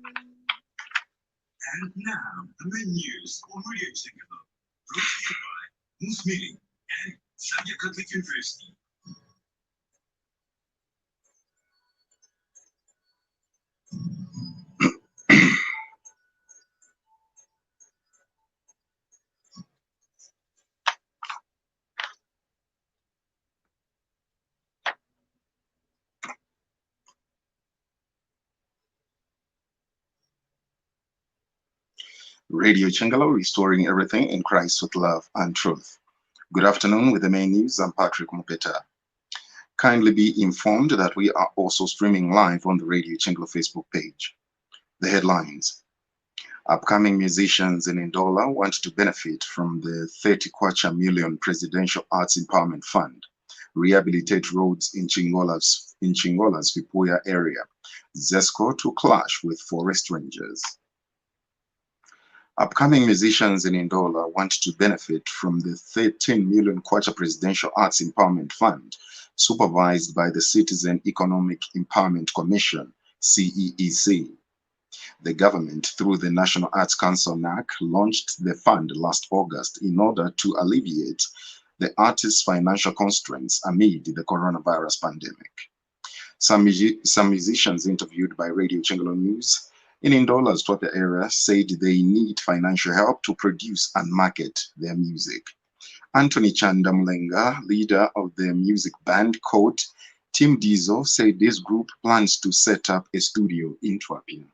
And now, the main news on Radio Singapore, brought to you by Moose Meeting and Sanya Catholic University. Radio Chingalo, restoring everything in Christ with love and truth. Good afternoon with the main news. I'm Patrick Mupeta. Kindly be informed that we are also streaming live on the Radio Chingalo Facebook page. The headlines. Upcoming musicians in Ndola want to benefit from the 30 kwacha million Presidential Arts Empowerment Fund, rehabilitate roads in Chingola's Vipuya area, ZESCO to clash with forest rangers. Upcoming musicians in Ndola want to benefit from the 13 million kwacha Presidential Arts Empowerment Fund, supervised by the Citizen Economic Empowerment Commission, CEEC. The government, through the National Arts Council NAC, launched the fund last August in order to alleviate the artists' financial constraints amid the coronavirus pandemic. Some musicians interviewed by Radio Chingalo News in Indola's Twapia area said they need financial help to produce and market their music. Anthony Chanda Mulenga, leader of the music band called Team Diesel, said this group plans to set up a studio in Twapia.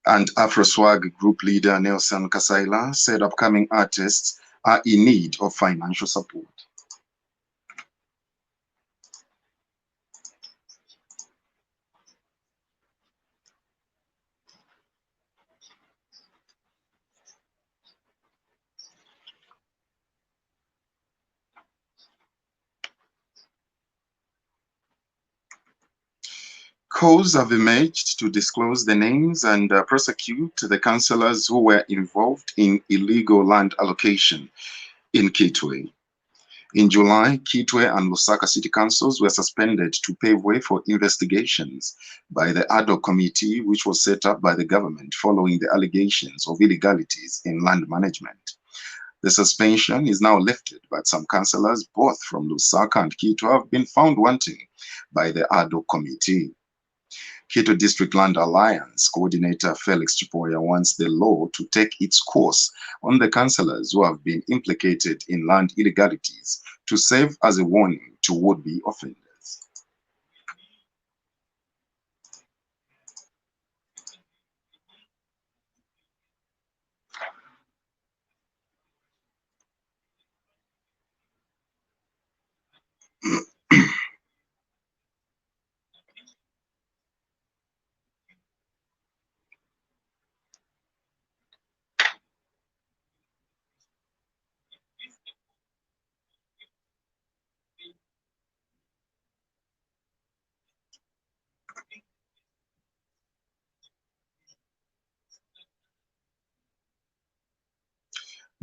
And AfroSwag group leader Nelson Kasaila said upcoming artists are in need of financial support. Calls have emerged to disclose the names and prosecute the councillors who were involved in illegal land allocation in Kitwe. In July, Kitwe and Lusaka city councils were suspended to pave way for investigations by the ad hoc committee, which was set up by the government following the allegations of illegalities in land management. The suspension is now lifted, but some councillors, both from Lusaka and Kitwe, have been found wanting by the ad hoc committee. Quito District Land Alliance coordinator Felix Chipoya wants the law to take its course on the councillors who have been implicated in land illegalities to serve as a warning to would-be offenders.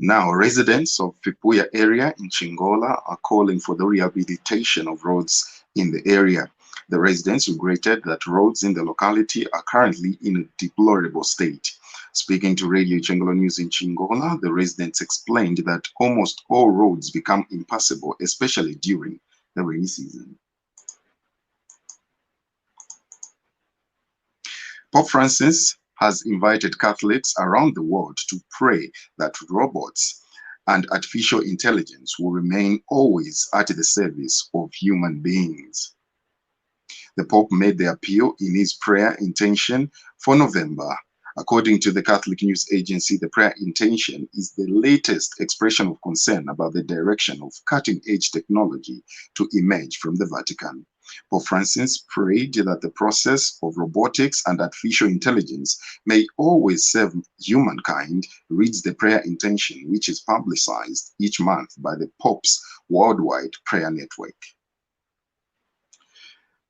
Now, residents of Vipuya area in Chingola are calling for the rehabilitation of roads in the area. The residents regretted that roads in the locality are currently in a deplorable state. Speaking to Radio Chingola News in Chingola, the residents explained that almost all roads become impassable, especially during the rainy season. Pope Francis has invited Catholics around the world to pray that robots and artificial intelligence will remain always at the service of human beings. The Pope made the appeal in his prayer intention for November. According to the Catholic News Agency, the prayer intention is the latest expression of concern about the direction of cutting-edge technology to emerge from the Vatican. Pope Francis prayed that the process of robotics and artificial intelligence may always serve humankind, reads the prayer intention, which is publicized each month by the Pope's Worldwide Prayer Network.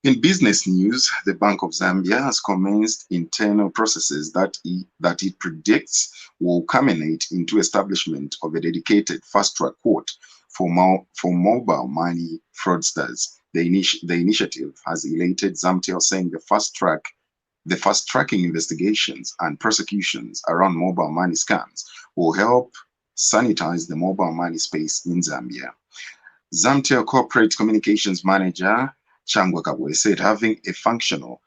In business news, the Bank of Zambia has commenced internal processes that it predicts will culminate into establishment of a dedicated fast-track court for mobile money fraudsters. The initiative has elated Zamtel, saying the fast-tracking investigations and prosecutions around mobile money scams will help sanitize the mobile money space in Zambia. Zamtel Corporate Communications Manager Changwa Kabwe said having a functional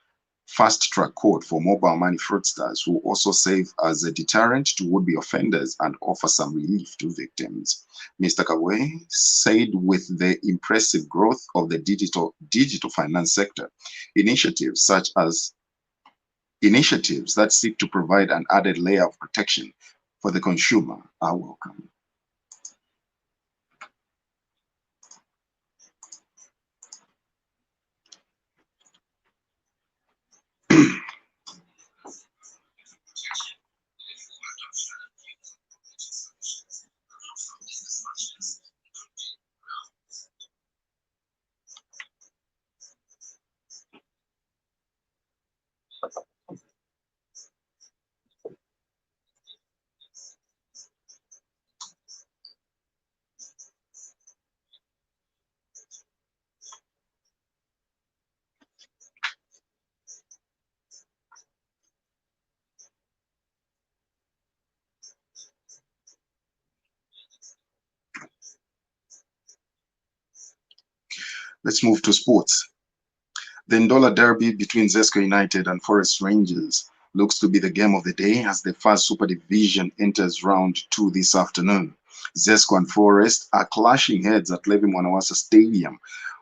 fast-track court for mobile money fraudsters will also serve as a deterrent to would-be offenders and offer some relief to victims. Mr. Kabwe said with the impressive growth of the digital finance sector, initiatives that seek to provide an added layer of protection for the consumer are welcome. Let's move to sports. The Ndola derby between Zesco United and Forest Rangers looks to be the game of the day as the first Super Division enters round 2 this afternoon. Zesco and Forest are clashing heads at Levi Mwanawasa Stadium,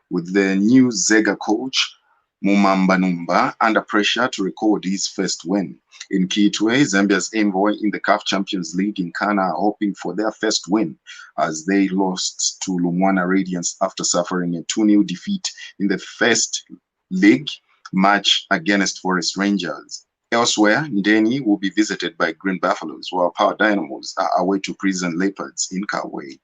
with the new Zega coach Mumamba Numba under pressure to record his first win. In Kitwe, Zambia's envoy in the CAF Champions League in Ghana are hoping for their first win as they lost to Lumwana Radiance after suffering a 2-0 defeat in the first league match against Forest Rangers. Elsewhere, Ndeni will be visited by Green Buffaloes, while Power Dynamos are away to Prison Leopards in Kawe.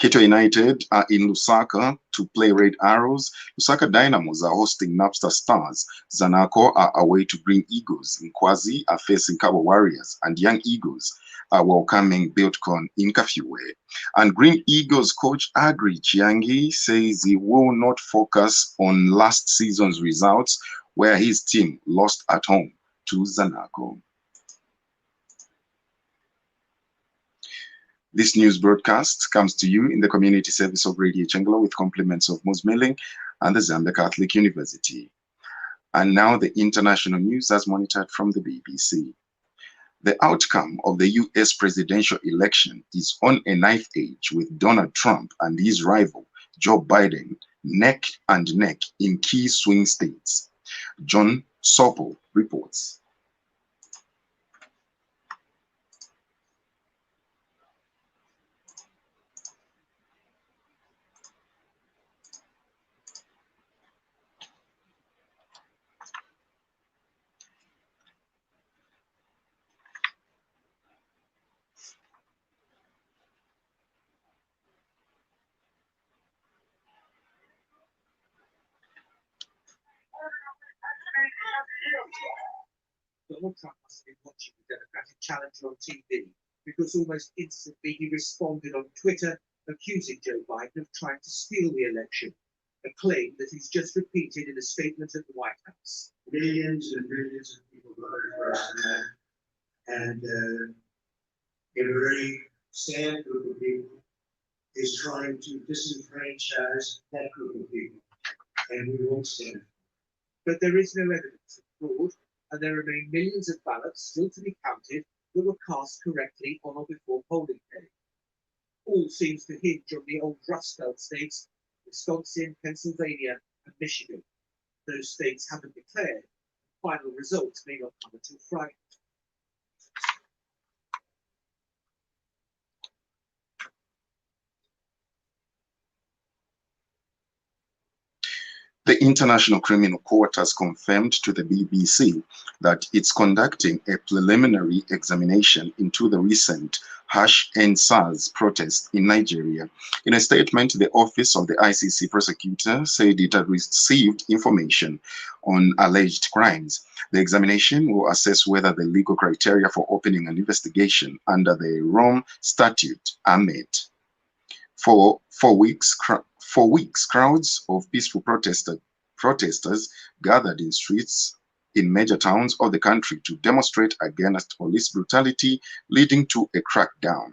Keto United are in Lusaka to play Red Arrows. Lusaka Dynamos are hosting Napster Stars. Zanaco are away to Green Eagles. Nkwazi are facing Cabo Warriors. And Young Eagles are welcoming Buildcon in Kafiwe. And Green Eagles coach Agri Chiangi says he will not focus on last season's results, where his team lost at home to Zanaco. This news broadcast comes to you in the community service of Radio Chengelo with compliments of Moose Milling and the Zambia Catholic University. And now the international news as monitored from the BBC. The outcome of the US presidential election is on a knife edge with Donald Trump and his rival, Joe Biden, neck and neck in key swing states. John Sopel reports. Donald Trump must have been watching the Democratic challenger on TV because almost instantly he responded on Twitter accusing Joe Biden of trying to steal the election, a claim that he's just repeated in a statement at the White House. Millions and millions of people voted for us tonight, and a very sad group of people is trying to disenfranchise that group of people, and we won't stand it. But there is no evidence of fraud, and there remain millions of ballots still to be counted that were cast correctly on or before polling day. All seems to hinge on the old Rust Belt states, Wisconsin, Pennsylvania, and Michigan. Those states haven't declared. Final results may not come until Friday. The International Criminal Court has confirmed to the BBC that it's conducting a preliminary examination into the recent Hash-End-SARS protest in Nigeria. In a statement, the Office of the ICC prosecutor said it had received information on alleged crimes. The examination will assess whether the legal criteria for opening an investigation under the Rome Statute are met. For 4 weeks, crowds of peaceful protesters gathered in streets in major towns of the country to demonstrate against police brutality, leading to a crackdown.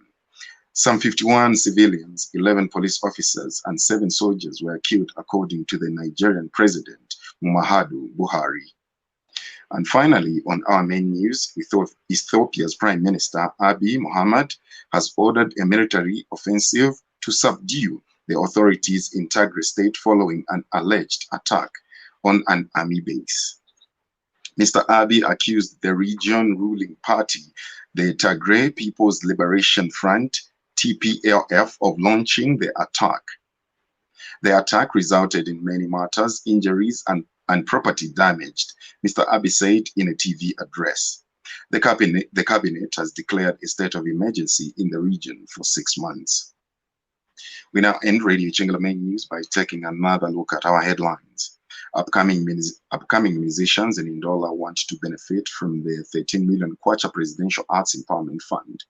Some 51 civilians, 11 police officers, and 7 soldiers were killed, according to the Nigerian President Muhammadu Buhari. And finally, on our main news, Ethiopia's Prime Minister Abiy Ahmed has ordered a military offensive to subdue the authorities in Tigray State following an alleged attack on an army base. Mr. Abiy accused the region ruling party, the Tigray People's Liberation Front, TPLF, of launching the attack. The attack resulted in many martyrs, injuries, and property damaged, Mr. Abiy said in a TV address. The cabinet has declared a state of emergency in the region for 6 months. We now end Radio Chingala main news by taking another look at our headlines. Upcoming musicians in Ndola want to benefit from the 13 million Kwacha Presidential Arts Empowerment Fund.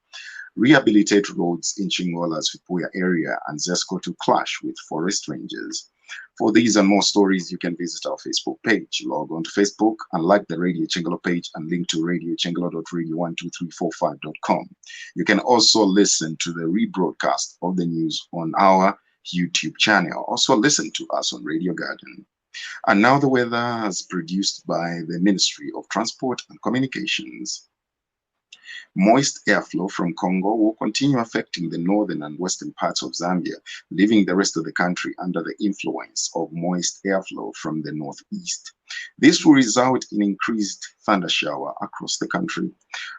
Rehabilitate roads in Chingola's Fipuya area and ZESCO to clash with forest rangers. For these and more stories, you can visit our Facebook page. Log on to Facebook and like the Radio Chingala page and link to radiochingala.radio12345.com. You can also listen to the rebroadcast of the news on our YouTube channel. Also listen to us on Radio Garden. And now the weather is produced by the Ministry of Transport and Communications. Moist airflow from Congo will continue affecting the northern and western parts of Zambia, leaving the rest of the country under the influence of moist airflow from the northeast. This will result in increased thundershower across the country.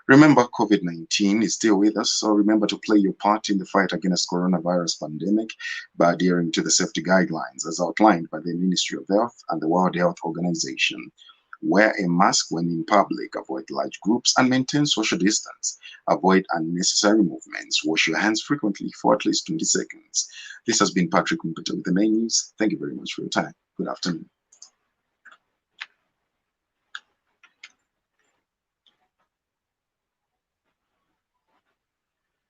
Remember, COVID-19 is still with us, so remember to play your part in the fight against coronavirus pandemic by adhering to the safety guidelines as outlined by the Ministry of Health and the World Health Organization. Wear a mask when in public, avoid large groups, and maintain social distance. Avoid unnecessary movements. Wash your hands frequently for at least 20 seconds. This has been Patrick Mpeta with the main news. Thank you very much for your time. Good afternoon.